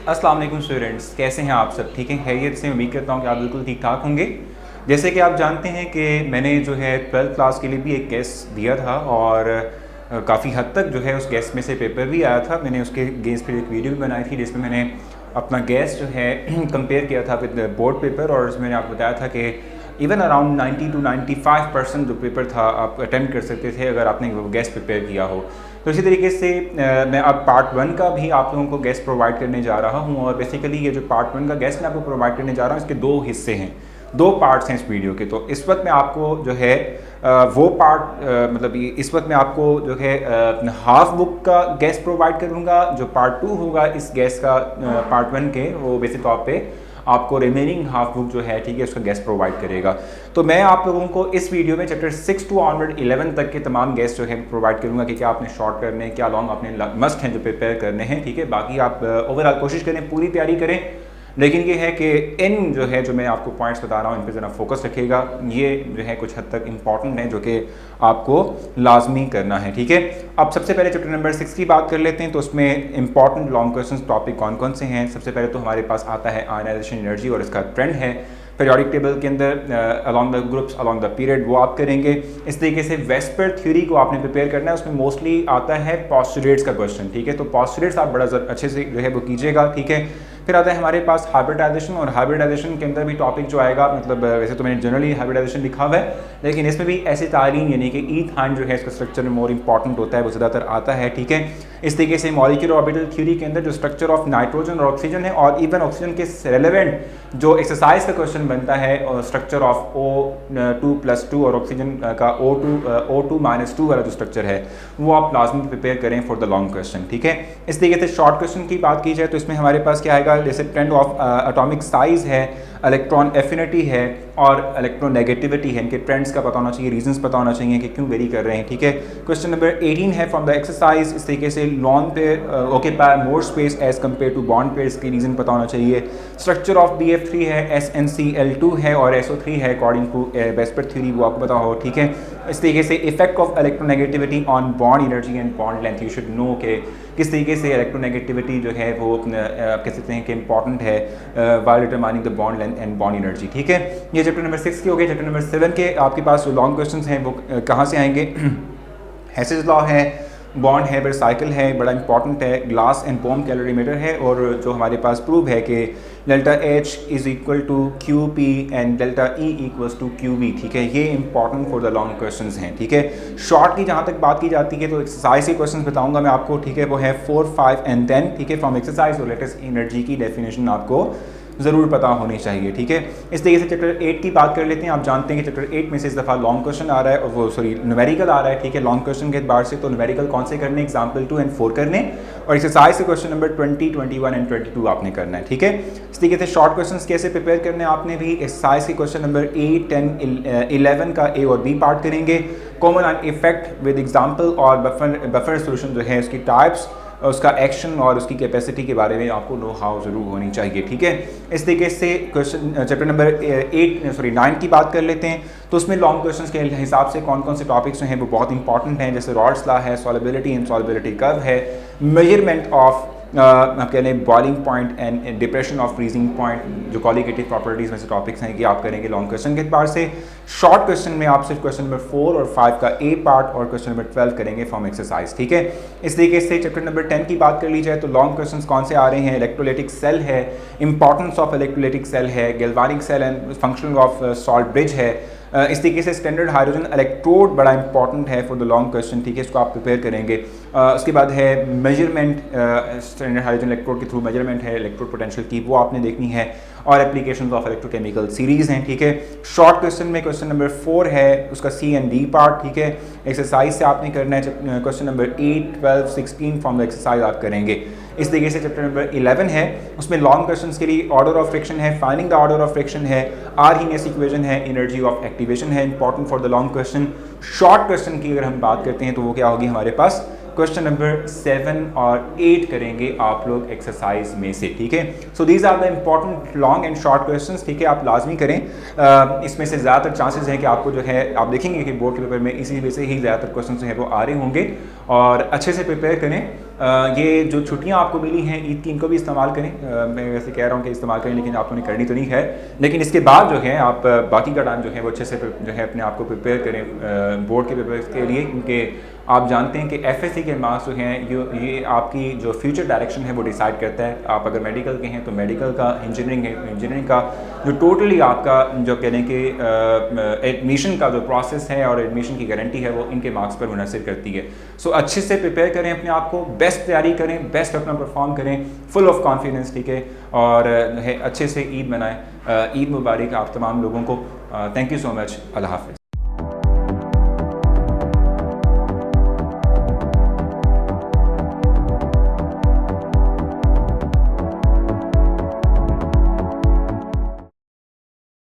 अस्सलाम वालेकुम स्टूडेंट्स, कैसे हैं आप सब? ठीक हैं, खैरियत से? उम्मीद करता हूँ कि आप बिल्कुल ठीक ठाक होंगे। जैसे कि आप जानते हैं कि मैंने जो है 12th क्लास के लिए भी एक गेस्ट दिया था और काफ़ी हद तक जो है उस गेस्ट में से पेपर भी आया था। मैंने उसके गेस्ट पर एक वीडियो भी बनाई थी जिसमें मैंने अपना गेस्ट जो है कंपेयर किया था विद बोर्ड पेपर, और उसमें मैंने आपको बताया था कि इवन अराउंड 90 to 95% जो पेपर था आप अटेम्प्ट कर सकते थे अगर आपने वो गेस्ट प्रिपेयर किया हो। तो इसी तरीके से मैं अब पार्ट 1 का भी आप लोगों को गेस्ट प्रोवाइड करने जा रहा हूँ। और बेसिकली ये जो पार्ट 1 का गेस्ट मैं आपको प्रोवाइड करने जा रहा हूँ, इसके दो हिस्से हैं, दो पार्ट्स हैं इस वीडियो के। तो इस वक्त मैं आपको जो है वो पार्ट मतलब इस वक्त मैं आपको जो है हाफ बुक का गेस्ट प्रोवाइड करूँगा। जो पार्ट 2 होगा इस गेस्ट का पार्ट 1 के, वो बेसिक तौर पे आपको रिमेनिंग हाफ बुक जो है, ठीक है, उसका गेस्ट प्रोवाइड करेगा। तो मैं आप लोगों को इस वीडियो में चैप्टर 6 to ऑनवर्ड 11 तक के तमाम गेस्ट जो है प्रोवाइड करूंगा कि क्या आपने शॉर्ट करने हैं, क्या लॉन्ग आपने मस्ट हैं जो प्रिपेयर करने हैं, ठीक है। बाकी आप ओवरऑल कोशिश करें, पूरी तैयारी करें, लेकिन ये है कि इन जो है जो मैं आपको पॉइंट्स बता रहा हूँ इन पर ज़रा फोकस रखिएगा। ये जो है कुछ हद तक इंपॉर्टेंट है जो कि आपको लाजमी करना है, ठीक है। अब सबसे पहले चैप्टर नंबर 6 की बात कर लेते हैं। तो उसमें इंपॉर्टेंट लॉन्ग क्वेश्चन टॉपिक कौन कौन से हैं। सबसे पहले तो हमारे पास आता है आयनाइजेशन एनर्जी और इसका ट्रेंड है। पीरियोडिक टेबल के अंदर along the groups along the period, वो आप करेंगे। इस तरीके से वेस्पर थ्योरी को आपने प्रिपेयर करना है, उसमें मोस्टली आता है पोस्टुलेट्स का क्वेश्चन, ठीक है। तो पोस्टुलेट्स आप बड़ा अच्छे से जो है वो कीजिएगा, ठीक है। फिर आता है हमारे पास हाइब्रिडाइजेशन, और हाइब्रिडाइजेशन के अंदर भी टॉपिक जो आएगा, मतलब वैसे तो मैंने जनरली हाइब्रिडाइजेशन लिखा हुआ है, लेकिन इसमें भी ऐसे तालीम यानी कि ईथाइन जो है इसका स्ट्रक्चर में मोर इंपॉर्टेंट होता है, वो ज़्यादातर आता है, ठीक है। इस तरीके से मॉलिक्यूलर ऑर्बिटल थ्योरी के अंदर जो स्ट्रक्चर ऑफ नाइट्रोजन और ऑक्सीजन है, और इवन ऑक्सीजन के रेलेवेंट जो एक्सरसाइज का क्वेश्चन बनता है, और स्ट्रक्चर ऑफ O2+2 और ऑक्सीजन का O2-2 वाला जो स्ट्रक्चर है, वो आप लाजमी प्रिपेयर करें फॉर द लॉन्ग क्वेश्चन, ठीक है। इस तरीके से शॉर्ट क्वेश्चन की बात की जाए तो इसमें हमारे पास क्या आएगा, जैसे ट्रेंड ऑफ एटॉमिक साइज है, इलेक्ट्रॉन एफिनिटी है और इलेक्ट्रोनेगेटिविटी है। इनके ट्रेंड्स का पता होना चाहिए, रीजंस पता होना चाहिए कि क्यों वेरी कर रहे हैं, ठीक है। क्वेश्चन नंबर 18 है फ्रॉम द एक्सरसाइज। इस तरीके से लॉन पे occupy more space as compare to bond pairs के रीजन पता होना चाहिए। स्ट्रक्चर ऑफ BF3 है, SnCl2 है और SO3 है अकॉर्डिंग टू वेस्पर थ्योरी, वो आपको पता हो, ठीक है। इस तरीके से effect of electronegativity on bond energy and bond length, you should know के किस तरीके से इलेक्ट्रोनेगेटिविटी जो है वो कह सकते हैं कि इंपॉर्टेंट है while determining the bond length and bond energy, ठीक है। ये चैप्टर नंबर 6 के हो गए। चैप्टर नंबर 7 के आपके पास जो लॉन्ग क्वेश्चन हैं वो कहाँ से आएंगे? हेसेस लॉ है, बॉन्ड है, फिर साइकिल है, बड़ा इंपॉर्टेंट है, ग्लास एंड बोम कैलोरीमीटर है, और जो हमारे पास प्रूव है कि delta H is equal to QP and delta E equals to QV, ठीक है। ये important for the long questions हैं, ठीक है। शॉर्ट की जहाँ तक बात की जाती है तो एक्सरसाइज के क्वेश्चन बताऊंगा मैं आपको, ठीक है। वो है 4, 5 एंड 10, ठीक है। फ्रॉम एक्सरसाइज और लेटेस्ट एनर्जी की डेफिनेशन आपको ज़रूर पता होनी चाहिए, ठीक है। इस तरीके से चैप्टर 8 की बात कर लेते हैं। आप जानते हैं कि चैप्टर 8 में से इस दफ़ा लॉन्ग क्वेश्चन आ रहा है, और वो न्यूमेरिकल आ रहा है, ठीक है। लॉन्ग क्वेश्चन के एतबार से तो न्यूमेरिकल कौन से करने, एग्जाम्पल 2 एंड 4 करने, और एक्सरसाइज से क्वेश्चन नंबर 20, 21 एंड 22 आपने करना है, ठीक है। इस तरीके से शॉर्ट क्वेश्चन कैसे प्रिपेयर करने हैं आपने भी, एक्सरसाइज के क्वेश्चन नंबर 8, 10, 11 का A और B पार्ट करेंगे। कॉमन इफेक्ट विद एग्जाम्पल और बफर सोल्यूशन जो है उसकी टाइप्स, उसका एक्शन और उसकी कैपेसिटी के बारे में आपको नो हाउ ज़रूर होनी चाहिए, ठीक है। इस तरीके से क्वेश्चन चैप्टर नंबर 9 की बात कर लेते हैं। तो उसमें लॉन्ग क्वेश्चंस के हिसाब से कौन कौन से टॉपिक्स हैं वो बहुत इंपॉर्टेंट हैं, जैसे रॉल्स लॉ है, सॉल्युबिलिटी एंड सॉल्युबिलिटी कर्व है, मेजरमेंट ऑफ आप कह लें boiling point and depression of freezing point, जो क्वालिटेटिव प्रॉपर्टीज़ में से टॉपिक्स हैं कि आप करेंगे लॉन्ग क्वेश्चन के बारे से। शॉर्ट क्वेश्चन में आप सिर्फ क्वेश्चन नंबर 4 और 5 का A पार्ट और क्वेश्चन नंबर 12 करेंगे फ्रॉम एक्सरसाइज, ठीक है। इस तरीके से चैप्टर नंबर 10 की बात कर ली जाए तो लॉन्ग क्वेश्चंस कौन से आ रहे हैं, इलेक्ट्रोलाइटिक सेल है, इंपॉर्टेंस ऑफ इलेक्ट्रोलाइटिक सेल है, galvanic cell and functioning of salt bridge है। इस तरीके से स्टैंडर्ड हाइड्रोजन इलेक्ट्रोड बड़ा इंपॉर्टेंट है फॉर द लॉन्ग क्वेश्चन, ठीक है। इसको आप प्रिपेयर करेंगे। उसके बाद है मेजरमेंट, स्टैंडर्ड हाइड्रोजन इलेक्ट्रोड के थ्रू मेजरमेंट है इलेक्ट्रोड पोटेंशियल की, वो आपने देखनी है, और एप्लीकेशंस ऑफ इलेक्ट्रोकेमिकल सीरीज हैं, ठीक है। शॉर्ट क्वेश्चन में क्वेश्चन नंबर 4 है, उसका C एंड D पार्ट, ठीक है। एक्सरसाइज से आपने करना है question number 8, 12, 16 from the exercise आप करेंगे। इस तरीके से चैप्टर नंबर 11 है, उसमें लॉन्ग क्वेश्चंस के लिए ऑर्डर ऑफ फ्रिक्शन है, finding the order of friction है, आर्हीनियस इक्वेशन है, एनर्जी ऑफ एक्टिवेशन है, important for the long question. Short question की अगर हम बात करते हैं तो वो क्या होगी हमारे पास, क्वेश्चन नंबर 7 और 8 करेंगे आप लोग एक्सरसाइज में से, ठीक है। So these are the important long and short questions, ठीक है। आप लाजमी करें। इसमें से ज़्यादातर चांसेस हैं कि आपको जो है आप देखेंगे कि बोर्ड के पेपर में इसी वजह से ही ज़्यादातर क्वेश्चन जो है वो आ रहे होंगे, और अच्छे से प्रिपेयर करें। ये जो छुट्टियां आपको मिली हैं ईद की, इनको भी इस्तेमाल करें। मैं वैसे कह रहा हूँ कि इस्तेमाल करें, लेकिन आपने करनी तो नहीं है। लेकिन इसके बाद जो है आप बाकी का टाइम जो है वो अच्छे से जो है अपने आप को प्रिपेयर करें बोर्ड के पेपर के लिए, क्योंकि आप जानते हैं कि एफएससी के मार्क्स जो हैं ये आपकी जो फ्यूचर डायरेक्शन है वो डिसाइड करता है। आप अगर मेडिकल के हैं तो मेडिकल का, इंजीनियरिंग है तो इंजीनियरिंग का, जो टोटली आपका जो कहने के एडमिशन का जो प्रोसेस है और एडमिशन की गारंटी है वो इनके मार्क्स पर मुनहसर करती है। सो अच्छे से प्रिपेयर करें अपने आप को, बेस्ट तैयारी करें, बेस्ट अपना परफॉर्म करें, फुल ऑफ कॉन्फिडेंस, ठीक है। और है अच्छे से ईद मनाएं। ईद मुबारक आप तमाम लोगों को। Thank you so much. अल्लाह हाफ़िज़।